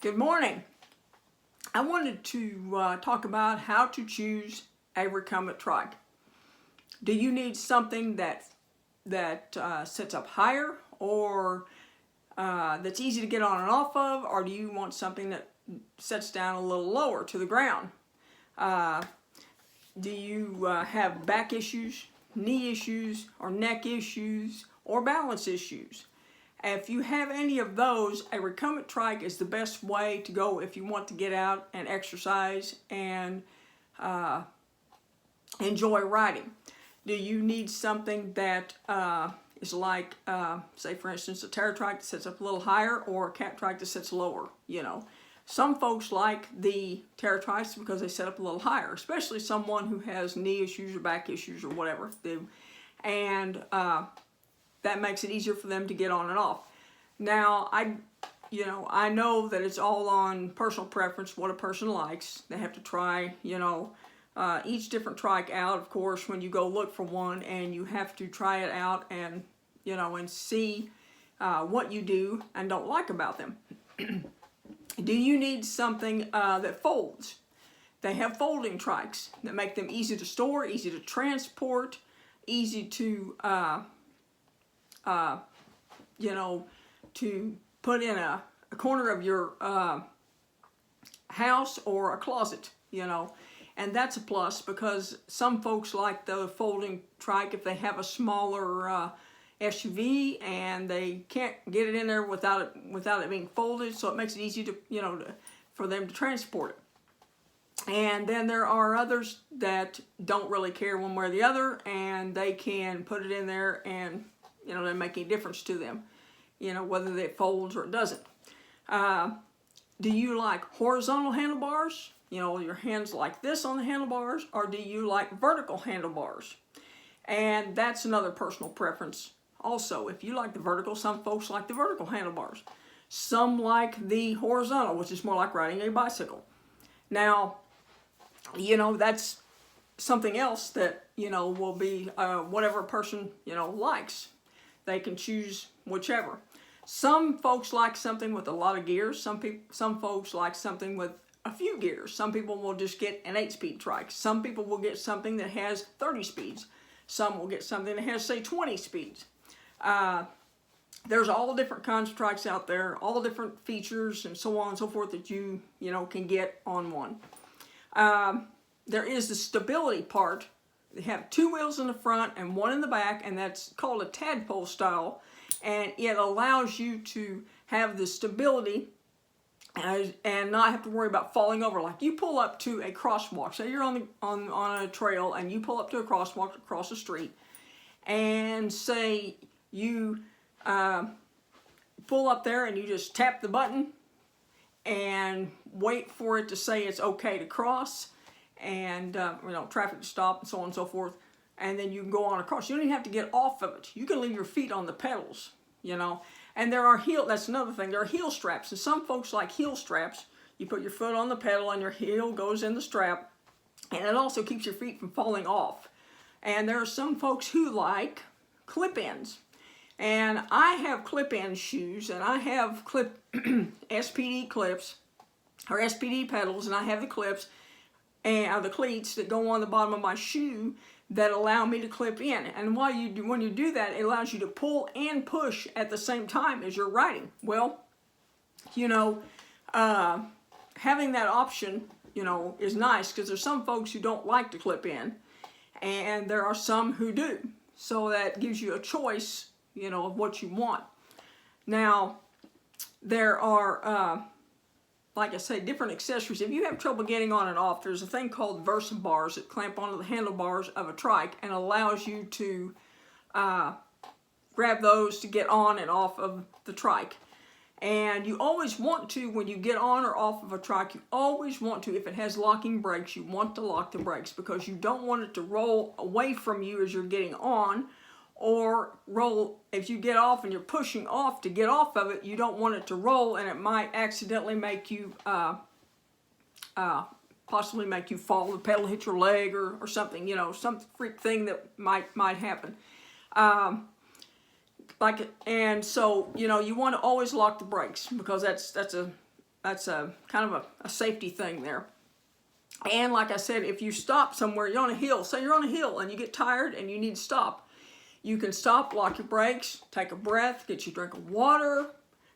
Good morning. I wanted to talk about how to choose a recumbent trike. Do you need something that sits up higher, or that's easy to get on and off of, or do you want something that sets down a little lower to the ground? Do you have back issues, knee issues, or neck issues, or balance issues? If you have any of those, a recumbent trike is the best way to go if you want to get out and exercise and enjoy riding. Do you need something that is like, say for instance, a trike that sits up a little higher, or a cat trike that sits lower? You know, some folks like the trikes because they sit up a little higher, especially someone who has knee issues or back issues or whatever. That makes it easier for them to get on and off. Now, I know that it's all on personal preference, what a person likes. They have to try, each different trike out, of course, when you go look for one, and you have to try it out and, and see what you do and don't like about them. Do you need something that folds? They have folding trikes that make them easy to store, easy to transport, easy to to put in a corner of your house or a closet, and that's a plus, because some folks like the folding trike if they have a smaller SUV and they can't get it in there without it being folded, so it makes it easy to for them to transport it. And then there are others that don't really care one way or the other, and they can put it in there and doesn't make any difference to them, whether it folds or it doesn't. Do you like horizontal handlebars, your hands like this on the handlebars, or do you like vertical handlebars? And that's another personal preference also. If you like the vertical, some folks like the vertical handlebars. Some like the horizontal, which is more like riding a bicycle. Now, that's something else that, will be whatever a person, likes. They can choose whichever. Some folks like something with a lot of gears. Some folks like something with a few gears. Some people will just get an 8-speed trike. Some people will get something that has 30 speeds. Some will get something that has, say, 20 speeds. There's all different kinds of trikes out there, all different features and so on and so forth that you can get on one. There is the stability part. They have 2 wheels in the front and 1 in the back, and that's called a tadpole style, and it allows you to have the stability and not have to worry about falling over. Like, you pull up to a crosswalk, say you're on a trail and you pull up to a crosswalk across the street, and say you pull up there and you just tap the button and wait for it to say it's okay to cross, and traffic to stop and so on and so forth, and then you can go on across. You don't even have to get off of it. You can leave your feet on the pedals, and there are that's another thing, there are heel straps, and some folks like heel straps. You put your foot on the pedal and your heel goes in the strap, and it also keeps your feet from falling off. And there are some folks who like clip-ins, and I have clip-in shoes, and I have SPD clips or SPD pedals, and I have the clips and the cleats that go on the bottom of my shoe that allow me to clip in. And when you do that, it allows you to pull and push at the same time as you're riding. Well, having that option, is nice, because there's some folks who don't like to clip in, and there are some who do. So that gives you a choice, of what you want. Now, there are like I say, different accessories. If you have trouble getting on and off, there's a thing called Versa bars that clamp onto the handlebars of a trike and allows you to grab those to get on and off of the trike. And you always want to, when you get on or off of a trike, you always want to, if it has locking brakes, you want to lock the brakes, because you don't want it to roll away from you as you're getting on, or roll, if you get off and you're pushing off to get off of it, you don't want it to roll, and it might accidentally make you, possibly make you fall, the pedal hit your leg or something, some freak thing that might happen. And so, you want to always lock the brakes, because that's a that's a kind of a safety thing there. And like I said, if you stop somewhere, you're on a hill, say you're on a hill and you get tired and you need to stop, you can stop, lock your brakes, take a breath, get you a drink of water,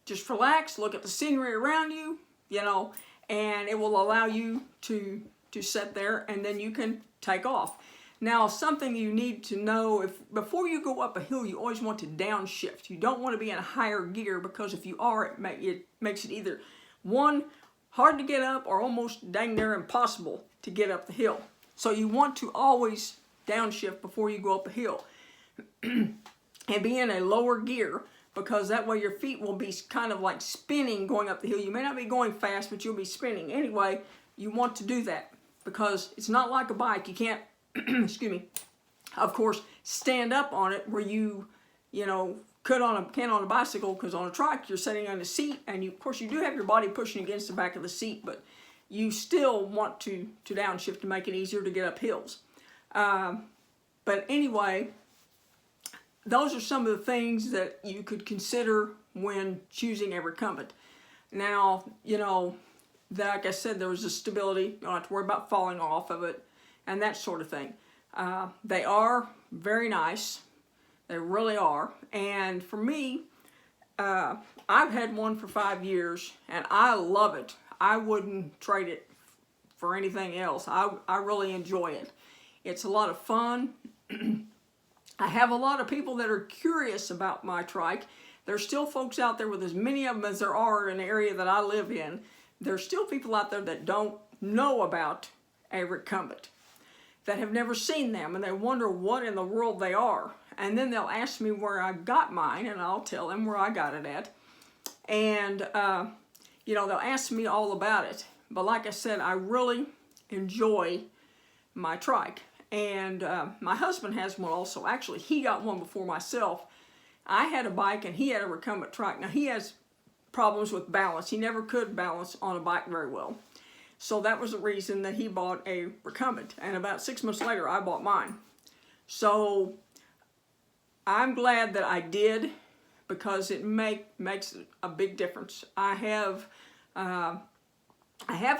just relax, look at the scenery around you, you know, and it will allow you to sit there, and then you can take off. Now, something you need to know, before you go up a hill, you always want to downshift. You don't want to be in a higher gear, because if you are, it makes it either, one, hard to get up, or almost dang near impossible to get up the hill. So you want to always downshift before you go up a hill. And be in a lower gear, because that way your feet will be kind of like spinning going up the hill. You may not be going fast, but you'll be spinning. Anyway, you want to do that, because it's not like a bike. You can't, excuse me, of course, stand up on it where you know, can on a bicycle, because on a trike you're sitting on the seat, and of course you do have your body pushing against the back of the seat, but you still want to downshift to make it easier to get up hills. But anyway, those are some of the things that you could consider when choosing a recumbent. Now, you know, like I said, there was a stability. You don't have to worry about falling off of it and that sort of thing. They are very nice. They really are. And for me, I've had one for 5 years, and I love it. I wouldn't trade it for anything else. I really enjoy it. It's a lot of fun. I have a lot of people that are curious about my trike. There's still folks out there, with as many of them as there are in the area that I live in, there's still people out there that don't know about a recumbent, that have never seen them, and they wonder what in the world they are. And then they'll ask me where I got mine, and I'll tell them where I got it at. And, you know, they'll ask me all about it. But like I said, I really enjoy my trike. And my husband has one also. Actually, he got one before myself. I had a bike, and he had a recumbent trike. Now, he has problems with balance. He never could balance on a bike very well. So that was the reason that he bought a recumbent. And about 6 months later, I bought mine. So I'm glad that I did, because it makes a big difference. I have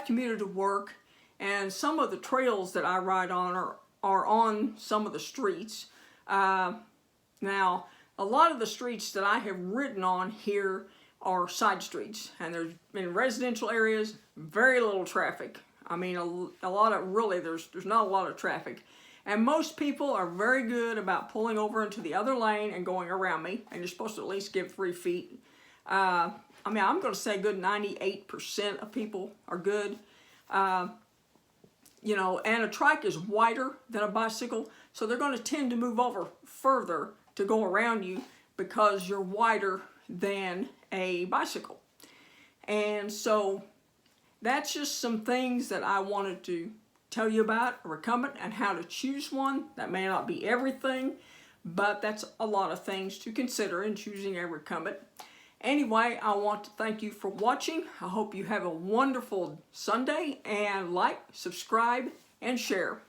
commuted to work, and some of the trails that I ride on are on some of the streets. Now, a lot of the streets that I have ridden on here are side streets, and there's in residential areas, very little traffic. I mean, a lot of, really, there's not a lot of traffic. And most people are very good about pulling over into the other lane and going around me, and you're supposed to at least give 3 feet. I mean, I'm going to say a good 98% of people are good. You know, and a trike is wider than a bicycle, so they're going to tend to move over further to go around you, because you're wider than a bicycle. And so that's just some things that I wanted to tell you about a recumbent and how to choose one. That may not be everything, but that's a lot of things to consider in choosing a recumbent. Anyway, I want to thank you for watching. I hope you have a wonderful Sunday, and like, subscribe, and share.